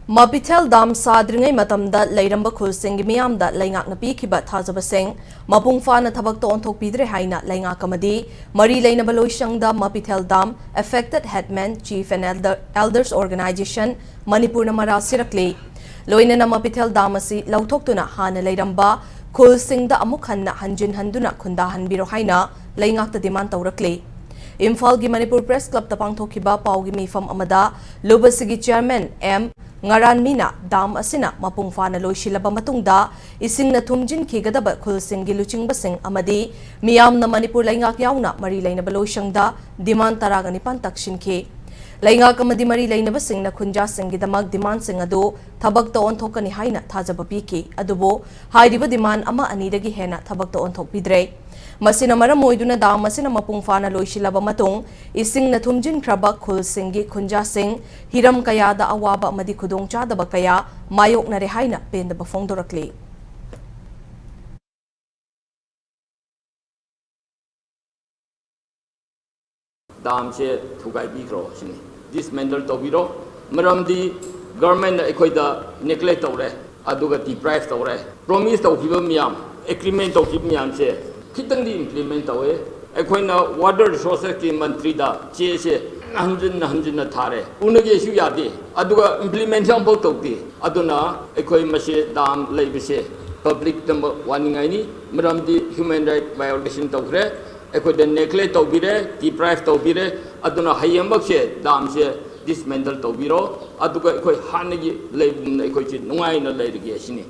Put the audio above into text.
Mapithel dam sadringai matamda leiramba khulsing miyamda leingak na pikhiba thajabasing mapung fana thabak to onthok pidre haina leingak amadi mari leinaba loisangda Mapithel dam affected headman chief and elders organization Manipur na mara sirakle loina na Mapithel dam asi lauthokuna hana leiramba khulsingda amuk hanna hanjin handuna khunda hanbiro haina leingak ta demand tawrakle Imphal gi Manipur Press Club tapang thokiba paugi mifam amada lubasigi chairman M ngaran mina dam asina mapung fana loisilaba matungda ising na thumjin khigadaba khulsing gi luchingbasing amadi miyam na Manipur laingak yauna mari lainaba loisangda demand taragani pantakshinki laingak amadi mari lainaba sing na khunja singi damak demand sing adu thabak to onthokani haina thajaba piki adubo hairiba demand ama anidagi hena thabak to onthok pidre Masina maram moiduna dam masina mapung fana loisilaba matung ising na thumjin kraba khulsingi khunja sing hiram kaya da awaba amadi khudong chadaba kaya mayok na rehaina pendaba fongdorakli dam se thugai bikro sini dismantle tobiro maramdi government ekoida neglect tawre aduga deprive tawre promise tawkiba miyam agreement tawkib miyam se kitang di implement tawe ekoina water resources ki mantri da che se hanjin na thare unage su yade aduga implementation bo tawti aduna ekoi mase dam leibse public number warning aini maramdi human right violation tawre ekoida neglect tawbire deprive tawbire aduna hayambak se dam se dismantle tawbiro aduga ekoi hanagi leibum ekoi chi nungai na leirige sini